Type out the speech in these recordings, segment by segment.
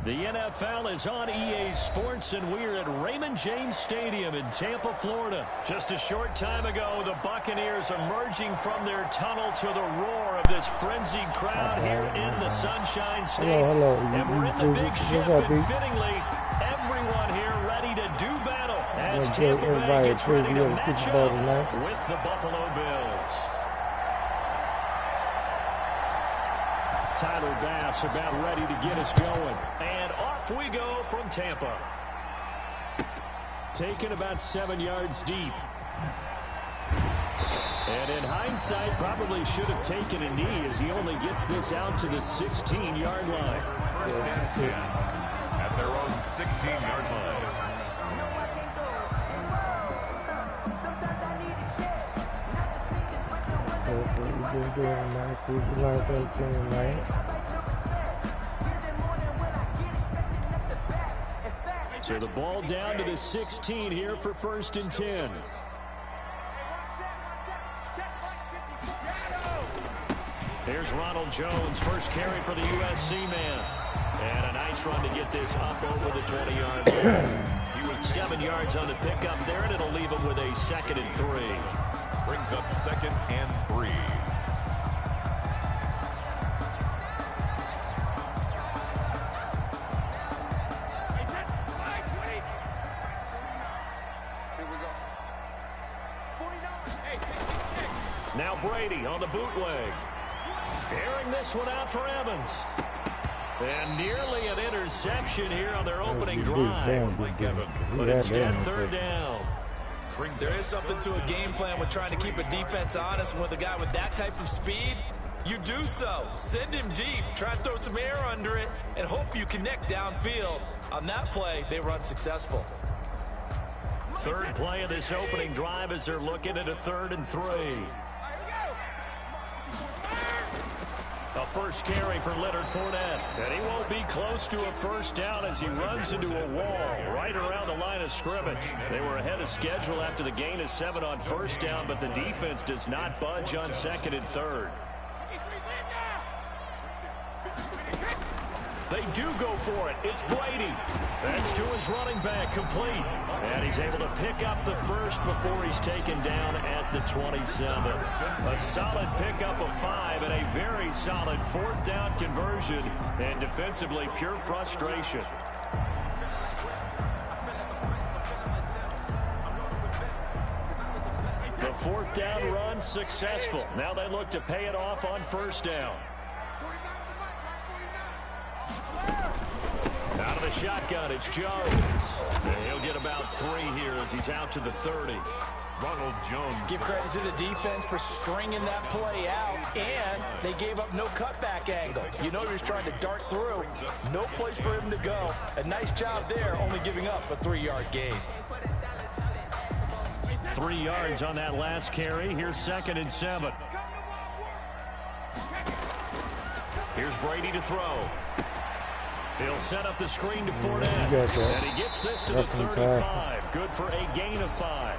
The NFL is on EA Sports, and we're at Raymond James Stadium in Tampa, Florida. Just a short time ago, the Buccaneers emerging from their tunnel to the roar of this frenzied crowd here in the Sunshine State. And we're in the big ship, and fittingly, everyone here ready to do battle as Tampa Bay gets ready to match up with the Buffalo Bills. Tyler Bass about ready to get us going. And off we go from Tampa. Taken about 7 yards deep. And in hindsight, probably should have taken a knee as he only gets this out to the 16-yard line. First and 10 at their own 16-yard line. Just doing nice. See if you like that thing, right? So the ball down to the 16 here for 1st and 10. Here's Ronald Jones, first carry for the USC man. And a nice run to get this up over the 20-yard line. He was 7 yards on the pickup there, and it'll leave him with a 2nd and 3. Brings up 2nd and 3. Now Brady on the bootleg. Airing this one out for Evans. And nearly an interception here on their opening drive. But instead, 3rd down. There is something to a game plan with trying to keep a defense honest. With a guy with that type of speed, you do so. Send him deep. Try and throw some air under it and hope you connect downfield. On that play, they were unsuccessful. 3rd play of this opening drive as they're looking at a 3rd and 3. A first carry for Leonard Fournette. And he won't be close to a 1st down as he runs into a wall right around the line of scrimmage. They were ahead of schedule after the gain of 7 on 1st down, but the defense does not budge on 2nd and 3rd. They do go for it. It's Brady. That's to his running back, complete. And he's able to pick up the 1st before he's taken down at the 27. A solid pickup of 5 and a very solid 4th down conversion. And defensively, pure frustration. The 4th down run successful. Now they look to pay it off on 1st down. Out of the shotgun, it's Jones. And he'll get about 3 here as he's out to the 30. Ronald Jones. Give credit to the defense for stringing that play out, and they gave up no cutback angle. You know he was trying to dart through. No place for him to go. A nice job there, only giving up a 3-yard gain. 3 yards on that last carry. Here's 2nd and 7. Here's Brady to throw. He'll set up the screen to Fournette. And he gets this to the 35. Good for a gain of 5.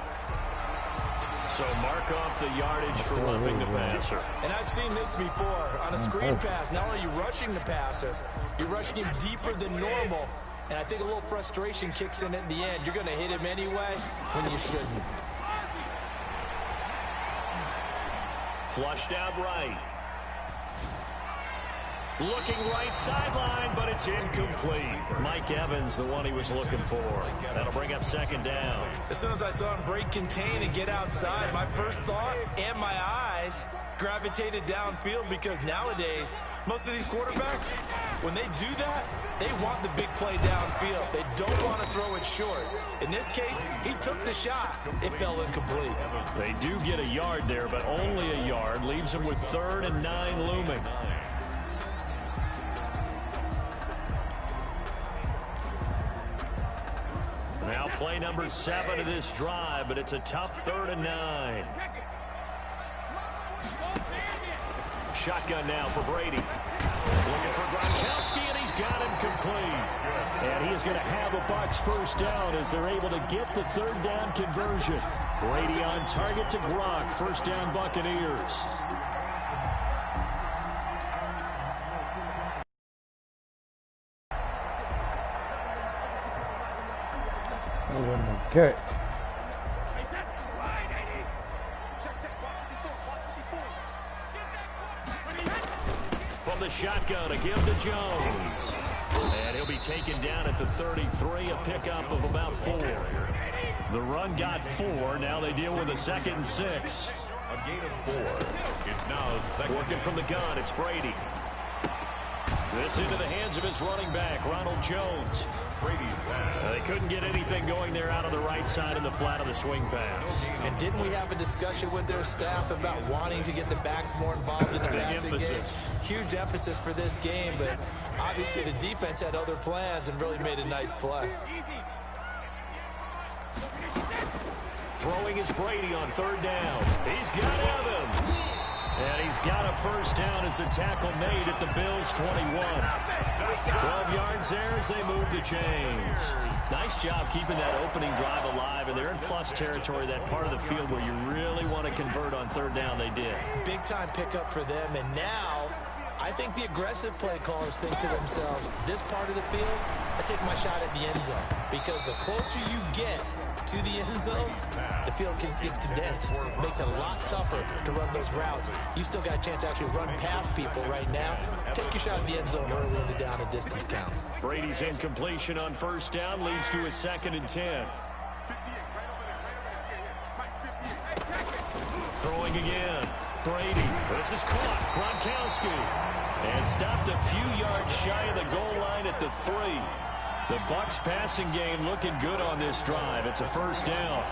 So mark off the yardage for roughing the passer. And I've seen this before. On a screen pass, not only are you rushing the passer, you're rushing him deeper than normal. And I think a little frustration kicks in at the end. You're going to hit him anyway when you shouldn't. Flushed out right. Looking right sideline, but it's incomplete. Mike Evans, the one he was looking for. That'll bring up second down. As soon as I saw him break contain and get outside, my first thought and my eyes gravitated downfield, because nowadays, most of these quarterbacks, when they do that, they want the big play downfield. They don't want to throw it short. In this case, he took the shot. It fell incomplete. They do get a yard there, but only a yard. Leaves them with 3rd and 9 looming. Now play number 7 of this drive, but it's a tough 3rd and 9. Shotgun now for Brady. Looking for Gronkowski, and he's got him complete. And he is going to have a Bucs first down as they're able to get the 3rd down conversion. Brady on target to Gronk. First down, Buccaneers. Catch. From the shotgun, a give to Jones. And he'll be taken down at the 33, a pickup of about 4. The run got 4. Now they deal with a 2nd and 6. A gain of 4. It's now second. Working from the gun, it's Brady. This into the hands of his running back, Ronald Jones. Brady's pass. They couldn't get anything going there out on the right side in the flat of the swing pass. And didn't we have a discussion with their staff about wanting to get the backs more involved in the passing game? Huge emphasis for this game, but obviously the defense had other plans and really made a nice play. Throwing is Brady on 3rd down. He's got Evans. And he's got a first down as the tackle made at the Bills' 21. 12 yards there as they move the chains. Nice job keeping that opening drive alive, and they're in plus territory, that part of the field where you really want to convert on 3rd down. They did. Big-time pickup for them, and now I think the aggressive play callers think to themselves, this part of the field, I take my shot at the end zone, because the closer you get to the end zone, the field gets condensed. It makes it a lot tougher to run those routes. You still got a chance to actually run past people right now. Take your shot at the end zone early in the down and distance count. Brady's incompletion on first down leads to a 2nd and 10. Throwing again. Brady. This is caught. Gronkowski. And stopped a few yards shy of the goal line at the 3. The Bucs passing game looking good on this drive. It's a first down.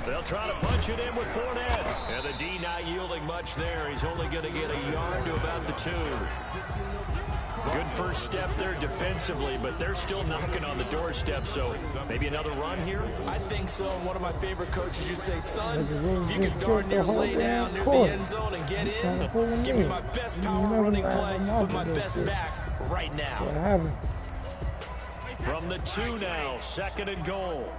They'll try to punch it in with Fournette. And the D not yielding much there. He's only going to get a yard to about the 2. Good first step there defensively, but they're still knocking on the doorstep, so maybe another run here? I think so. One of my favorite coaches used to say, son, if you can darn near lay down near the end zone and get in, give me my best power running play with my best back right now. From the 2 now, 2nd and goal.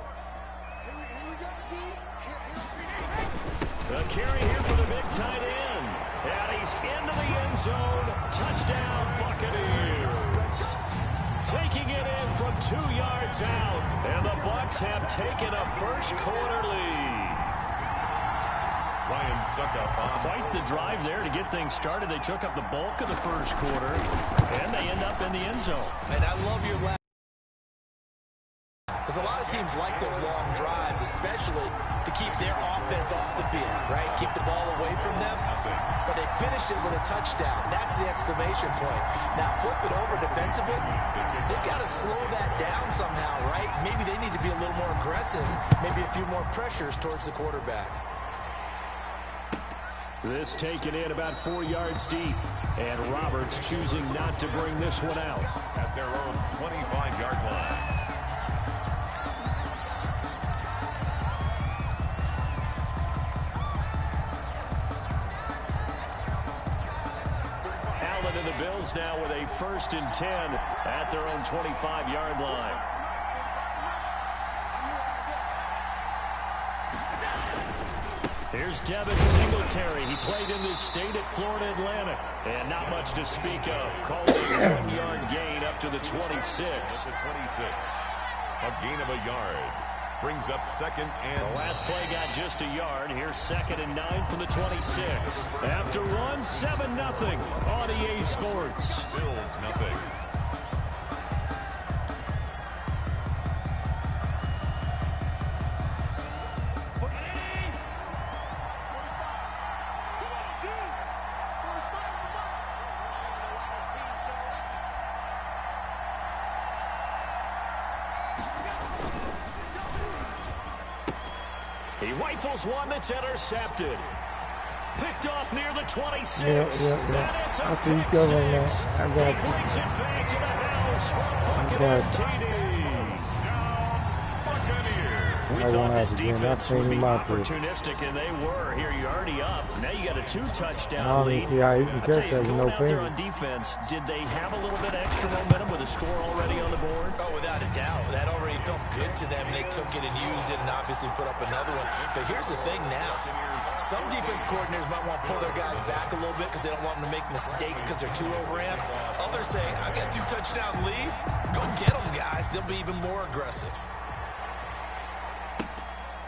The carry here for the big tight end. And he's into the end zone. Touchdown, Buccaneers. Taking it in from 2 yards out. And the Bucs have taken a first-quarter lead. Ryan Suckup on. Quite the drive there to get things started. They took up the bulk of the first quarter, and they end up in the end zone. And I love your last. Because a lot of teams like those long drives, especially to keep their offense off the field, right? Keep the ball away from them. But they finished it with a touchdown. That's the exclamation point. Now, flip it over defensively. They've got to slow that down somehow, right? Maybe they need to be a little more aggressive. Maybe a few more pressures towards the quarterback. This taken in about 4 yards deep. And Roberts choosing not to bring this one out. At their own 25-yard line. And the Bills now with a 1st and 10 at their own 25-yard line. Here's Devin Singletary. He played in this state at Florida Atlantic. And not much to speak of. Called a 1-yard gain up to the 26. A gain of a yard. Brings up second and... The last play got just a yard. Here's 2nd and 9 from the 26. After one, 7-0 on EA Sports. Bills nothing. He rifles one that's intercepted. Picked off near the 26. Yeah. I see you covering that. I got you. Brings it back to the house for a got bucket you. TD. We I thought won't this have to do defense nothing would be in my group. opportunistic, and they were. Here, you're already up. Now you got a 2-touchdown I lead. don't see how you can I'll tell catch you, that with going no out there finger. on defense, did they have a little bit of extra momentum with a score already on the board? Oh, without a doubt. That already felt good to them. They took it and used it and obviously put up another one. But here's the thing now. Some defense coordinators might want to pull their guys back a little bit because they don't want them to make mistakes because they're too overamped. Others say, I got a 2-touchdown lead. Go get them, guys. They'll be even more aggressive.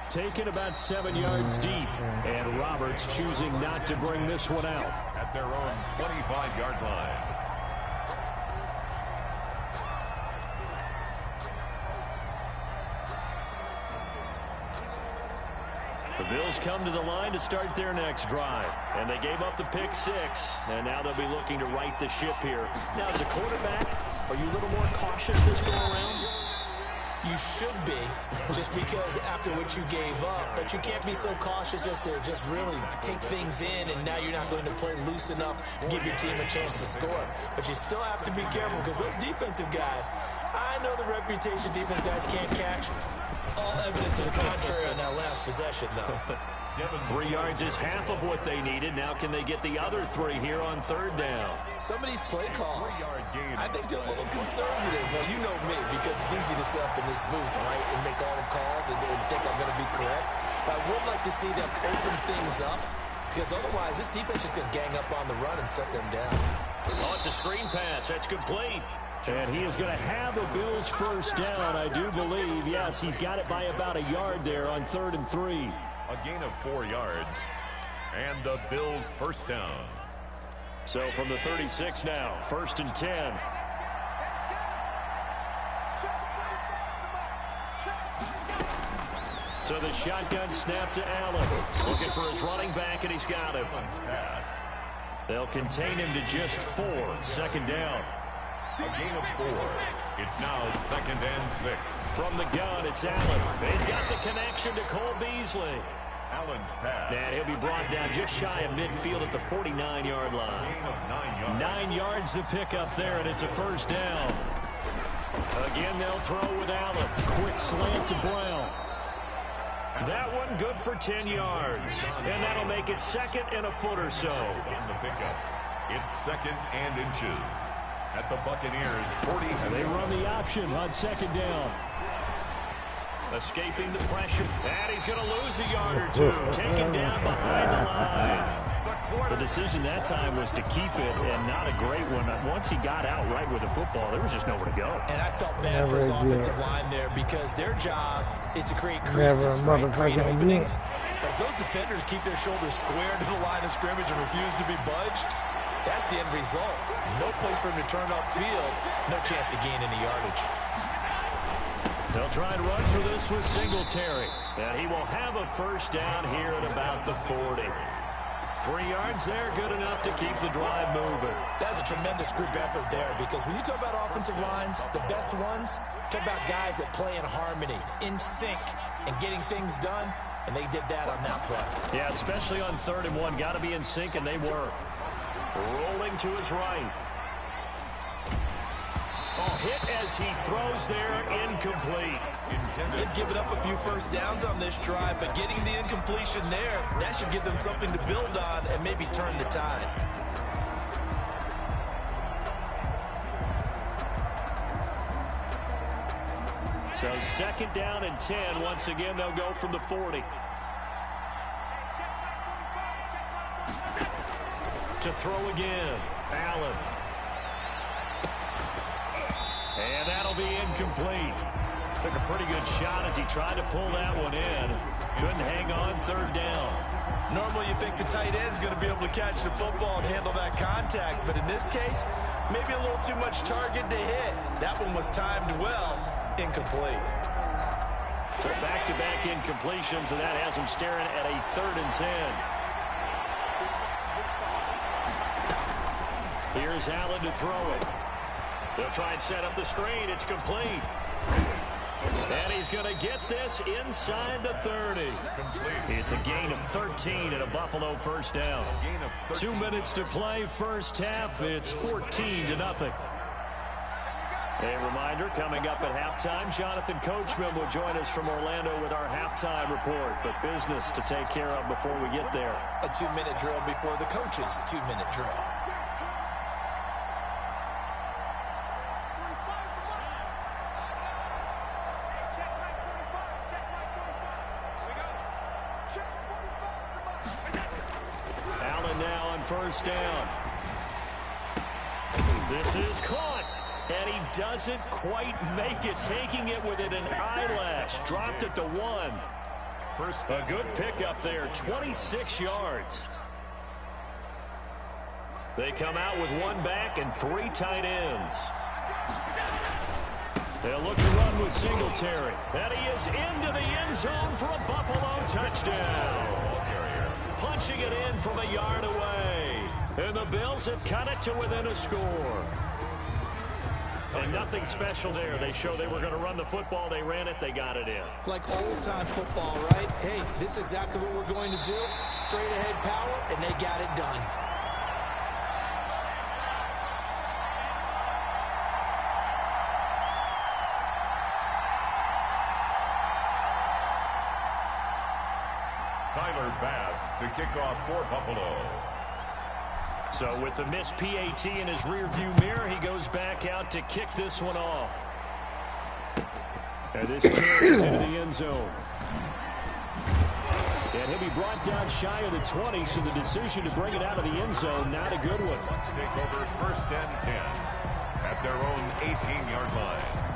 Taken about 7 yards deep, and Roberts choosing not to bring this one out. At their own 25-yard line. The Bills come to the line to start their next drive, and they gave up the pick 6, and now they'll be looking to right the ship here. Now, as a quarterback, are you a little more cautious this go around? You should be, just because after what you gave up, but you can't be so cautious as to just really take things in, and now you're not going to play loose enough to give your team a chance to score. But you still have to be careful because those defensive guys, I know the reputation defense guys can't catch. All evidence to the contrary on that last possession, though. 3 yards is half of what they needed. Now can they get the other 3 here on 3rd down? Some of these play calls, I think they're a little conservative. Well, you know me, because it's easy to sit up in this booth, right, and make all the calls and think I'm going to be correct. But I would like to see them open things up, because otherwise this defense is going to gang up on the run and shut them down. Oh, it's a screen pass. That's complete. And he is going to have a Bills 1st down, I do believe. Yes, he's got it by about a yard there on 3rd and 3. A gain of 4 yards. And the Bills 1st down. So from the 36 now, 1st and 10. So the shotgun snap to Allen. Looking for his running back, and he's got him. They'll contain him to just 4. 2nd down. A gain of 4. It's now 2nd and 6. From the gun, it's Allen. He's got the connection to Cole Beasley. Allen's pass. And he'll be brought down just shy of midfield at the 49-yard line. Gain of 9 yards. 9 yards to pick up there, and it's a 1st down. Again, they'll throw with Allen. Quick slant to Brown. That one good for 10 yards. And that'll make it 2nd and a foot or so. On the pickup. It's 2nd and inches. At the Buccaneers 40. And they run the option on 2nd down. Escaping the pressure. And he's going to lose a yard or 2. Taken down behind the line. The decision that time was to keep it, and not a great one. Once he got out right with the football, there was just nowhere to go. And I felt bad for his offensive line there because their job is to create creases, right? Create openings. But if those defenders keep their shoulders square to the line of scrimmage and refuse to be budged, that's the end result. No place for him to turn upfield. No chance to gain any yardage. They'll try and run for this with Singletary. And he will have a 1st down here at about the 40. 3 yards there, good enough to keep the drive moving. That's a tremendous group effort there because when you talk about offensive lines, the best ones, talk about guys that play in harmony, in sync, and getting things done, and they did that on that play. Yeah, especially on 3rd and 1. Got to be in sync, and they were. Rolling to his right. Oh, hit as he throws there, incomplete. They've given up a few 1st downs on this drive, but getting the incompletion there, that should give them something to build on and maybe turn the tide. So 2nd down and 10. Once again, they'll go from the 40. To throw again. Allen. And that'll be incomplete. Took a pretty good shot as he tried to pull that one in. Couldn't hang on third down. Normally you think the tight end's going to be able to catch the football and handle that contact, but in this case, maybe a little too much target to hit. That one was timed well. Incomplete. So back-to-back incompletions, and that has him staring at a 3rd and 10. Here's Allen to throw it. They'll try and set up the screen. It's complete. And he's going to get this inside the 30. It's a gain of 13 and a Buffalo first down. 2 minutes to play, first half. It's 14-0. A reminder, coming up at halftime, Jonathan Coachman will join us from Orlando with our halftime report. But business to take care of before we get there. A 2-minute drill before the coach's 2-minute drill. Allen now on first down. This is caught. And he doesn't quite make it, taking it within an eyelash. Dropped at the 1. A good pickup there, 26 yards. They come out with 1 back and 3 tight ends. They'll look to run with Singletary. And he is into the end zone for a Buffalo touchdown. Punching it in from a yard away. And the Bills have cut it to within a score. And nothing special there. They showed they were going to run the football. They ran it. They got it in. Like old-time football, right? Hey, this is exactly what we're going to do. Straight-ahead power, and they got it done. Tyler Bass to kick off for Buffalo. So with the missed PAT in his rearview mirror, he goes back out to kick this one off. And this carries into the end zone. And he'll be brought down shy of the 20, so the decision to bring it out of the end zone, not a good one. Let's take over 1st and 10 at their own 18-yard line.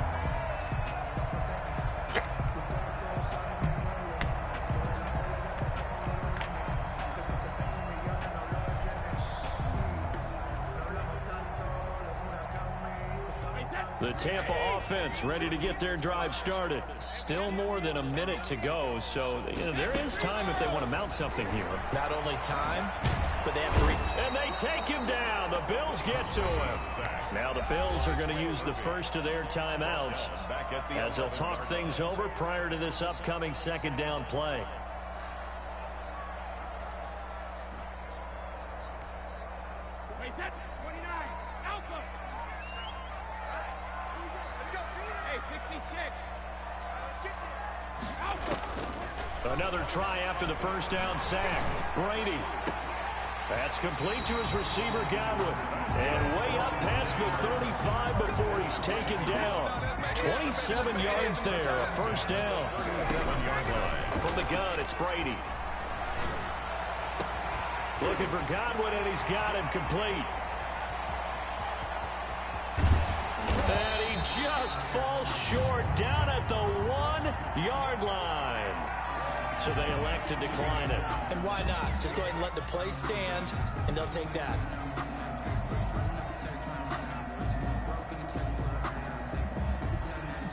The Tampa offense ready to get their drive started. Still more than a minute to go, so there is time if they want to mount something here. Not only time, but they have 3. And they take him down. The Bills get to him. Now the Bills are going to use the first of their timeouts as they'll talk things over prior to this upcoming 2nd down play. Another try after the first down sack. Brady. That's complete to his receiver, Godwin. And way up past the 35 before he's taken down. 27 yards there, a first down. From the gun, it's Brady. Looking for Godwin, and he's got him complete. And he just falls short down at the 1-yard line. So they elect to decline it. And why not? Just go ahead and let the play stand, and they'll take that.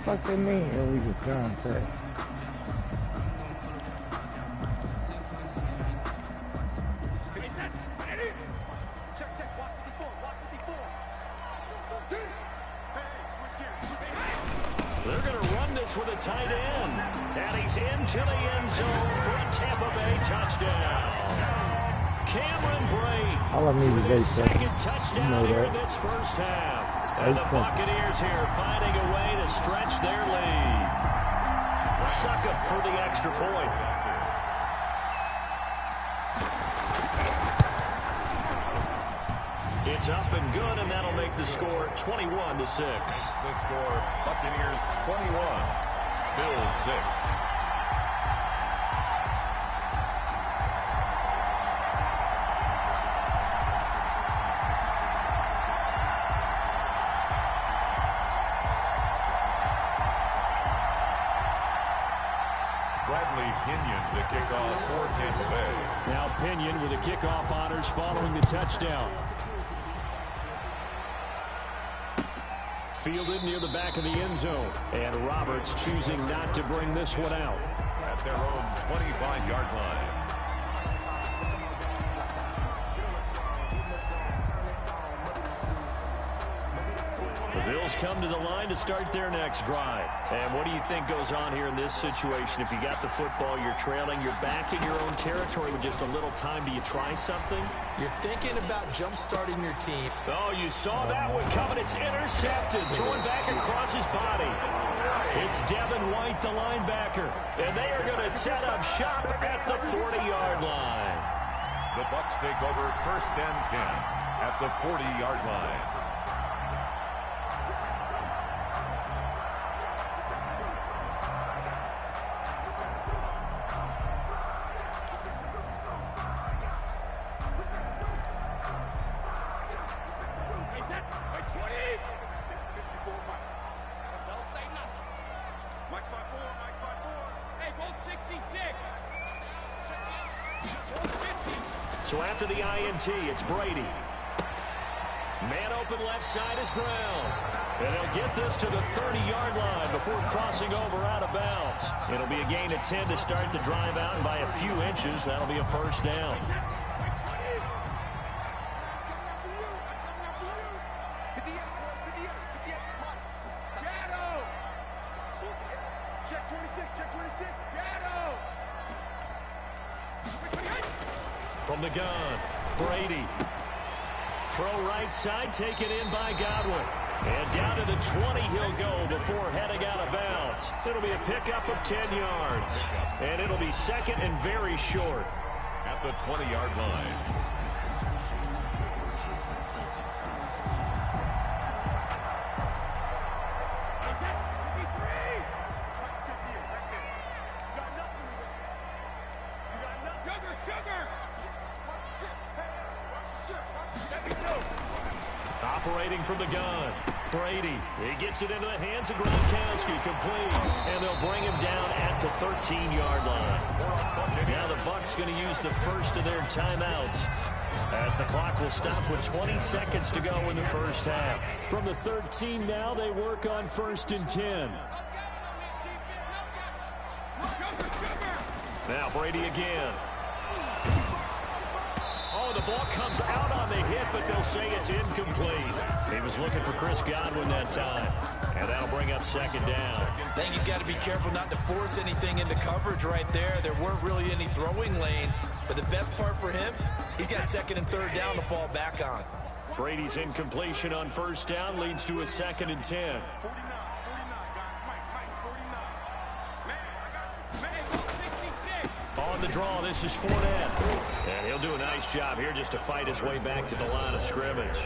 Fuck they mean illegal contact. They're going to run this with a tight end. And he's into the end zone for a Tampa Bay touchdown. Cameron Brate. All I need is 8 second seconds. touchdown here in this first half. And the Buccaneers here finding a way to stretch their lead. Suck up for the extra point. It's up and good, and that'll make the score 21-6. The score, Buccaneers 21, Bills 6. Pinion to kick off for Tampa Bay. Now Pinion with the kickoff honors following the touchdown. Fielded near the back of the end zone. And Roberts choosing not to bring this one out. At their own 25-yard line. The Bills come to the line to start their next drive. And what do you think goes on here in this situation? If you got the football, you're trailing, you're back in your own territory with just a little time. Do you try something? You're thinking about jump-starting your team. Oh, you saw that one coming. It's intercepted. Throwing back across his body. It's Devin White, the linebacker. And they are going to set up shop at the 40-yard line. The Bucs take over 1st and 10 at the 40-yard line. So after the INT, it's Brady. Man open left side is Brown. And he'll get this to the 30-yard line before crossing over out of bounds. It'll be a gain of 10 to start the drive out, and by a few inches, that'll be a first down. From the gun, Brady. Throw right side, taken in by Godwin. And down to the 20 he'll go before heading out of bounds. It'll be a pickup of 10 yards. And it'll be second and very short. At the 20-yard line. Operating from the gun, Brady. He gets it into the hands of Gronkowski, complete. And they'll bring him down at the 13-yard line. Now the Bucs going to use the first of their timeouts, as the clock will stop with 20 seconds to go in the first half. From the 13 now, they work on 1st and 10. Now Brady again. Oh, the ball comes out on the hit, but they'll say it's incomplete. He was looking for Chris Godwin that time. And that'll bring up second down. I think he's got to be careful not to force anything into coverage right there. There weren't really any throwing lanes. But the best part for him, he's got 2nd and 3rd down to fall back on. Brady's incompletion on 1st down leads to a 2nd and 10. On the draw, this is Fournette. And he'll do a nice job here just to fight his way back to the line of scrimmage.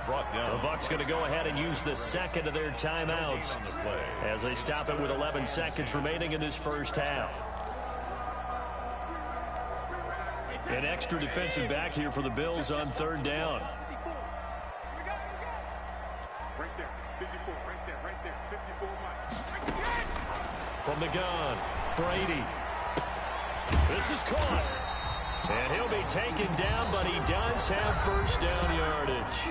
Brought down. The Bucs going to go ahead and use the second of their timeouts as they stop it with 11 seconds remaining in this first half. An extra defensive back here for the Bills on 3rd down. From the gun, Brady. This is caught. And he'll be taken down, but he does have 1st down yardage.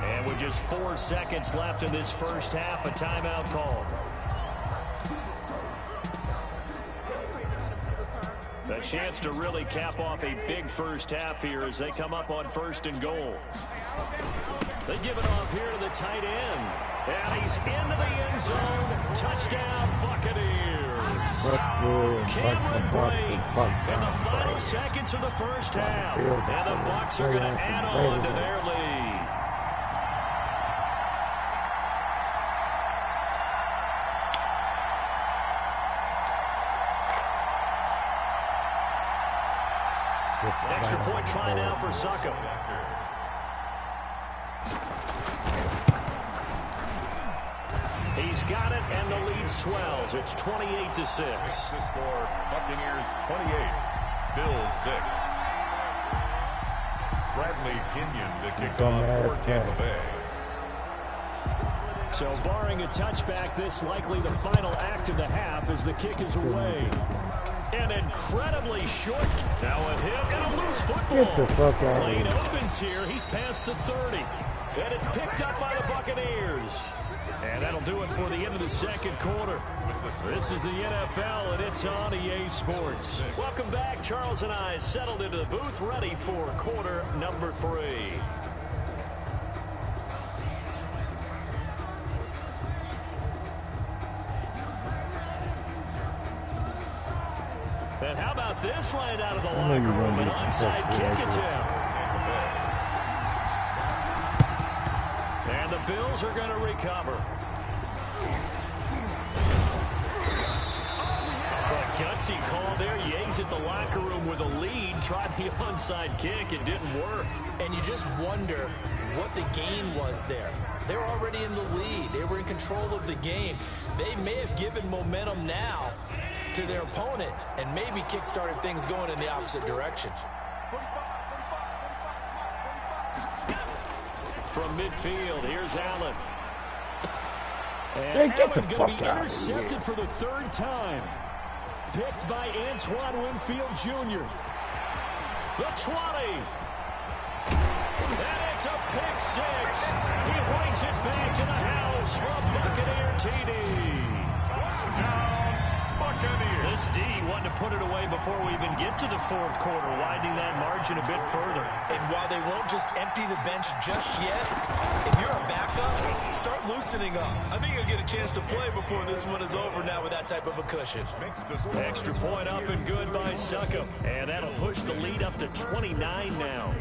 And with just 4 seconds left in this first half, a timeout call. A chance to really cap off a big first half here as they come up on 1st and goal. They give it off here to the tight end. And he's into the end zone. Touchdown, Buccaneers. Cameron Brate in the final seconds of the first half. And the Bucs are going to add on to their lead. Extra point try now for Succop. He's got it, and the lead swells. It's 28-6. The score, Buccaneers 28, Bills 6. Bradley Pinion to kick off for Tampa Bay. So barring a touchback, this likely the final act of the half as the kick is away. An incredibly short. Now a hit and a loose football. Get the fuck out of Lane here. opens here. He's past the 30. And it's picked up by the Buccaneers. And that'll do it for the end of the second quarter. This is the NFL, and it's on EA Sports. Welcome back. Charles and I settled into the booth, ready for quarter number 3. And how about this right out of the locker room? An onside kick attempt. And the Bills are going to recover. A gutsy call there. You exit the locker room with a lead. Tried the onside kick. It didn't work. And you just wonder what the gain was there. They're already in the lead. They were in control of the game. They may have given momentum now to their opponent and maybe kick-started things going in the opposite direction. From midfield, here's Allen. And Hey, get the Allen fuck going to be out of intercepted here. for the 3rd time. Picked by Antoine Winfield Jr. The 20. And it's a pick 6. He brings it back to the house from Buccaneer TD. Touchdown, Buccaneers. This D wanted to put it away before we even get to the 4th quarter, widening that margin a bit further. And while they won't just empty the bench just yet, if you're a backup, start loosening up. I think you'll get a chance to play before this one is over now with that type of a cushion. Extra point up and good by Succop. And that'll push the lead up to 29 now.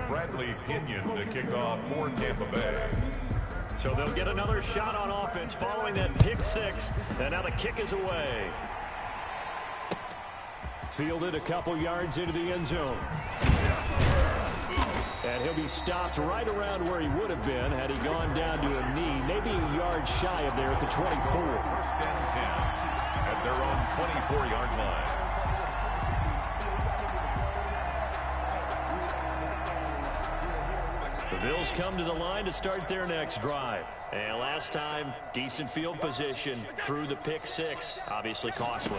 Bradley Pinion to kick off for Tampa Bay. So they'll get another shot on offense following that pick 6. And now the kick is away. Fielded a couple yards into the end zone. And he'll be stopped right around where he would have been had he gone down to a knee, maybe a yard shy of there at the 24. 1st and 10 at their own 24-yard line. The Bills come to the line to start their next drive. And last time, decent field position through the pick 6. Obviously costly.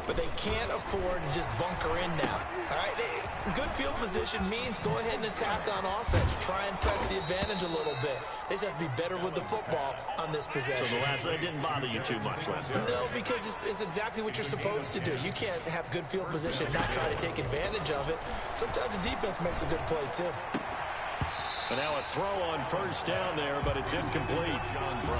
But they can't afford to just bunker in now. All right, good field position means go ahead and attack on offense. Try and press the advantage a little bit. They just have to be better with the football on this possession. So the last one didn't bother you too much last time? No, because it's exactly what you're supposed to do. You can't have good field position, not try to take advantage of it. Sometimes the defense makes a good play, too. And now a throw on 1st down there, but it's incomplete.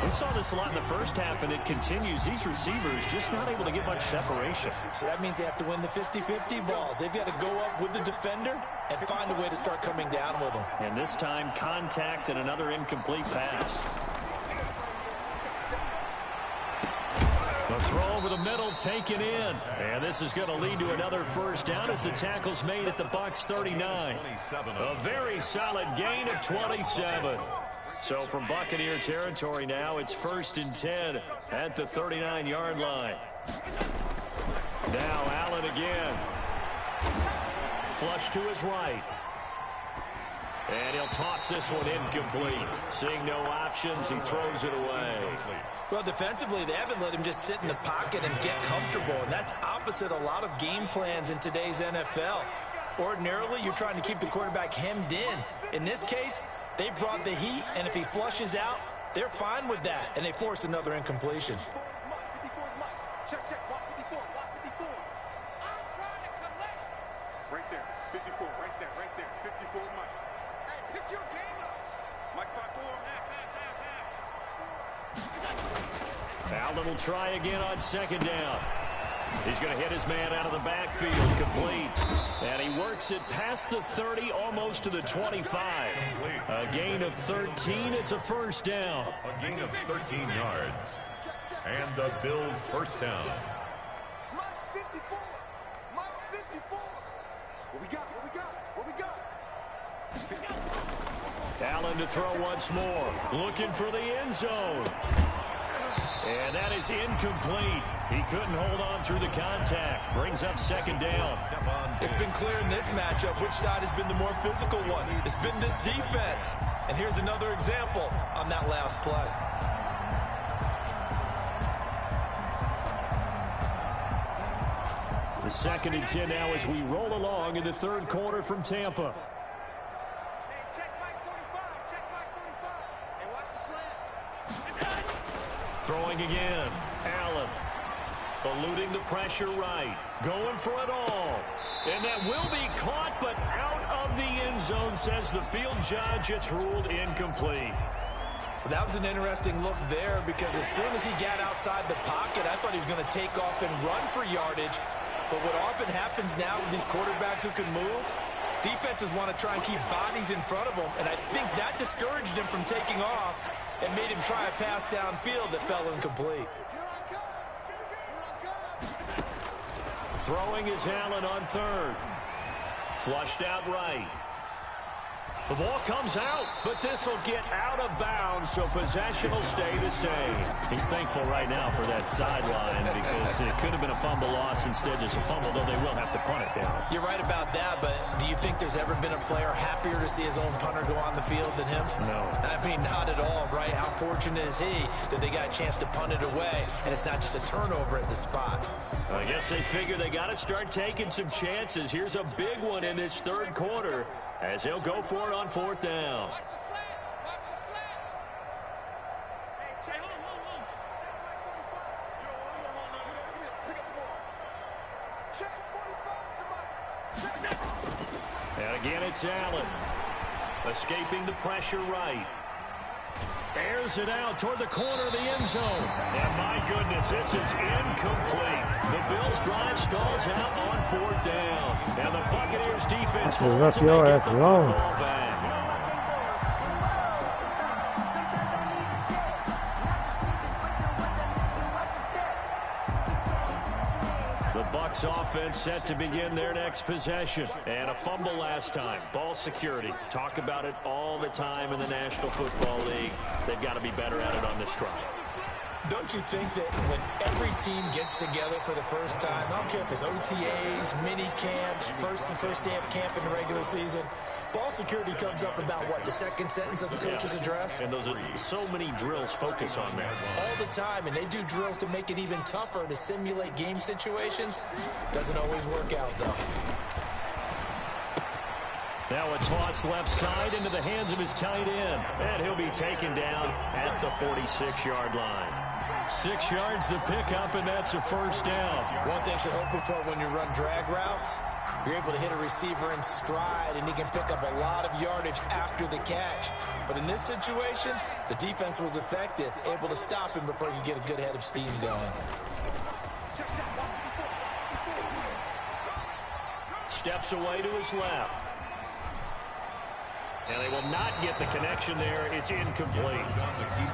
We saw this a lot in the 1st half, and it continues. These receivers just not able to get much separation. So that means they have to win the 50-50 balls. They've got to go up with the defender and find a way to start coming down with them. And this time, contact and another incomplete pass. The throw over the middle taken in. And this is going to lead to another 1st down as the tackle's made at the Bucs 39. A very solid gain of 27. So from Buccaneer territory now, it's 1st and 10 at the 39-yard line. Now Allen again. Flush to his right. And he'll toss this one incomplete. Seeing no options, he throws it away. Well, defensively, they haven't let him just sit in the pocket and get comfortable, and that's opposite a lot of game plans in today's NFL. Ordinarily, you're trying to keep the quarterback hemmed in. In this case, they brought the heat, and if he flushes out, they're fine with that, and they force another incompletion. Check, check, watch 54, watch 54. I'm trying to collect. Right there, 54, right there, 54, Mike. Hey, pick your game up. Mike, 5-4. Allen will try again on 2nd down. He's going to hit his man out of the backfield, complete. And he works it past the 30, almost to the 25. A gain of 13, it's a 1st down. A gain of 13 yards. And the Bills' 1st down. Mike 54. Mike 54. What we got? What we got? Allen to throw once more. Looking for the end zone. And that is incomplete. He couldn't hold on through the contact. Brings up 2nd down. It's been clear in this matchup which side has been the more physical one. It's been this defense. And here's another example on that last play. The 2nd and 10 now as we roll along in the 3rd quarter from Tampa. Throwing again. Allen. Eluding the pressure right. Going for it all. And that will be caught, but out of the end zone, says the field judge. It's ruled incomplete. That was an interesting look there because as soon as he got outside the pocket, I thought he was going to take off and run for yardage. But what often happens now with these quarterbacks who can move, defenses want to try and keep bodies in front of them, and I think that discouraged him from taking off and made him try a pass downfield that fell incomplete. Throwing is Allen on 3rd. Flushed out right. The ball comes out, but this will get out of bounds, so possession will stay the same. He's thankful right now for that sideline because it could have been a fumble loss, instead just a fumble, though they will have to punt it down. You're right about that, but do you think there's ever been a player happier to see his own punter go on the field than him? No. I mean, not at all, right? How fortunate is he that they got a chance to punt it away, and it's not just a turnover at the spot. I guess they figure they got to start taking some chances. Here's a big one in this 3rd quarter as he'll go for it on 4th down. And again, it's Allen. Escaping the pressure right. Airs it out toward the corner of the end zone. And my goodness, this is incomplete. The Bills' drive stalls out on 4th down. And the Buccaneers defense holds to make it the football back. The Bucs offense set to begin their next possession. And a fumble last time. Ball security. Talk about it all the time in the National Football League. They've got to be better at it on this drive. Don't you think that when every team gets together for the first time, I don't care if it's OTAs, mini camps, first day of camp in the regular season, ball security comes up about, what, the 2nd sentence of the coach's address? And those are so many drills focus on that. All the time, and they do drills to make it even tougher to simulate game situations. Doesn't always work out, though. Now a toss left side into the hands of his tight end. And he'll be taken down at the 46-yard line. 6 yards the pickup, and that's a 1st down. One thing you're hoping for when you run drag routes, you're able to hit a receiver in stride, and he can pick up a lot of yardage after the catch. But in this situation, the defense was effective, able to stop him before he could get a good head of steam going. Steps away to his left. And they will not get the connection there. It's incomplete.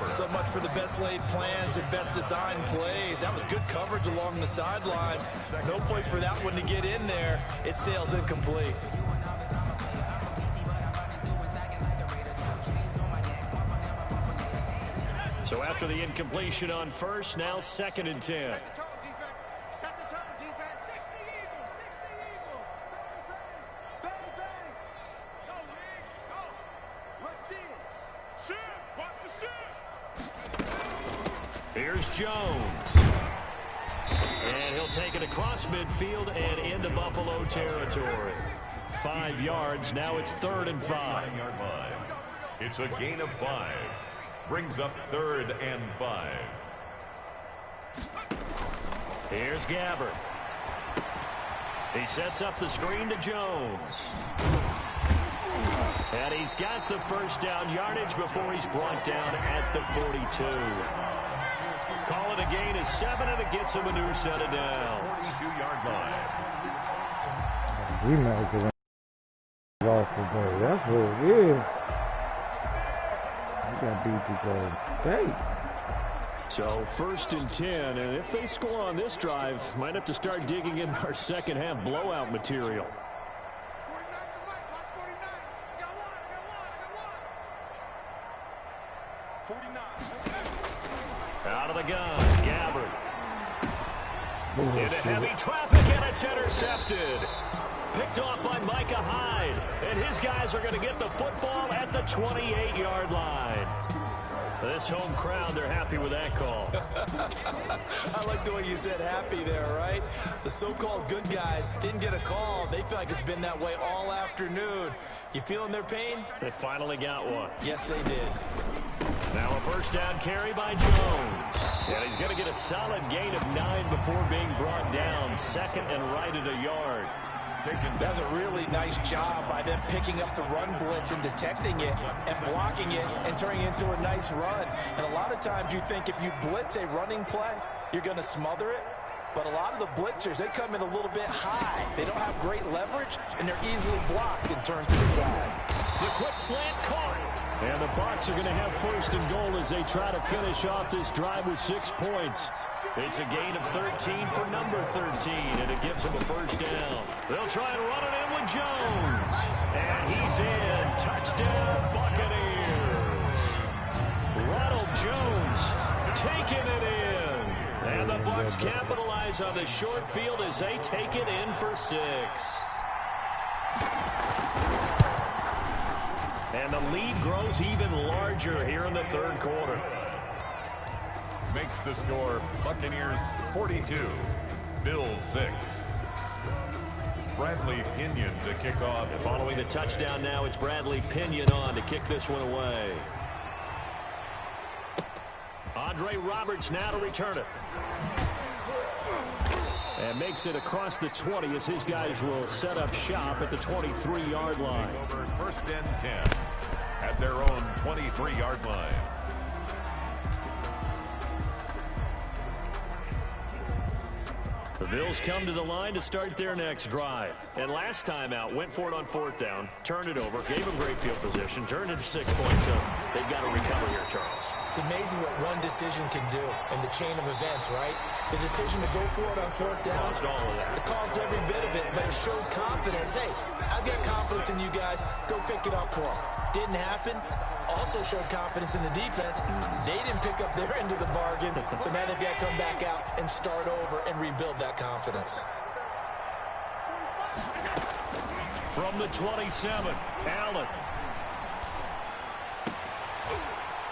So much for the best laid plans and best designed plays. That was good coverage along the sidelines. No place for that one to get in there. It sails incomplete. So after the incompletion on 1st, now 2nd and 10. Here's Jones. And he'll take it across midfield and into Buffalo territory. 5 yards. Now it's 3rd and 5. 9-yard line. It's a gain of 5. Brings up 3rd and 5. Here's Gabbert. He sets up the screen to Jones. And he's got the 1st down yardage before he's brought down at the 42. Call it a gain of 7, and it gets him a new set of downs. 42-yard line. We might have lost today. That's what it is. We got beat the Golden State. So 1st and 10, and if they score on this drive, might have to start digging in our second half blowout material. 49. Out of the gun, Gabbert. Into heavy traffic, and it's intercepted. Picked off by Micah Hyde. And his guys are going to get the football at the 28-yard line. This home crowd, they're happy with that call. I like the way you said happy there, right? The so-called good guys didn't get a call. They feel like it's been that way all afternoon. You feeling their pain? They finally got one. Yes, they did. Now a first down carry by Jones. And he's going to get a solid gain of 9 before being brought down. Second and right at a yard. That's a really nice job by them picking up the run blitz and detecting it and blocking it and turning it into a nice run. And a lot of times you think if you blitz a running play, you're going to smother it. But a lot of the blitzers, they come in a little bit high. They don't have great leverage, and they're easily blocked and turned to the side. The quick slant caught. And the Bucs are going to have first and goal as they try to finish off this drive with 6 points. It's a gain of 13 for number 13, and it gives them a first down. They'll try and run it in with Jones. And he's in. Touchdown, Buccaneers. Ronald Jones taking it in. And the Bucs capitalize on the short field as they take it in for 6. And the lead grows even larger here in the third quarter. Makes the score Buccaneers 42, Bills 6. Bradley Pinion to kick off. And following the touchdown now, it's Bradley Pinion on to kick this one away. Andre Roberts now to return it. And makes it across the 20 as his guys will set up shop at the 23-yard line. Over first and 10 at their own 23-yard line. The Bills come to the line to start their next drive. And last time out, went for it on 4th down, turned it over, gave them great field position, turned it to 6 points. So they've got to recover here, Charles. It's amazing what one decision can do in the chain of events, right? The decision to go for it on 4th down. Caused all of that. It caused every bit of it, but it showed confidence. Hey, I've got confidence in you guys. Go pick it up for them. Didn't happen. Also showed confidence in the defense. They didn't pick up their end of the bargain, so now they've got to come back out and start over and rebuild that confidence. From the 27, Allen.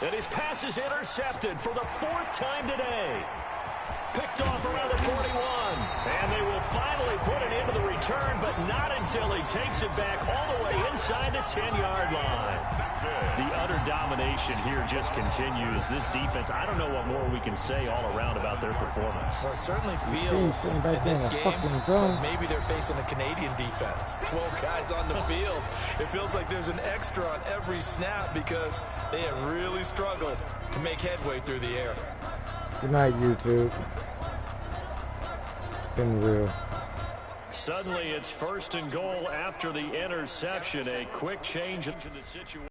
And his pass is intercepted for the 4th time today. Picked off around the 41. And they will finally put it into the return, but not until he takes it back all the way inside the 10-yard line. The utter domination here just continues. This defense, I don't know what more we can say all around about their performance. Well, it certainly feels in this game like maybe they're facing a Canadian defense. 12 guys on the field. It feels like there's an extra on every snap because they have really struggled to make headway through the air. Good night, YouTube. It's been real. Suddenly, it's first and goal after the interception. A quick change into the situation.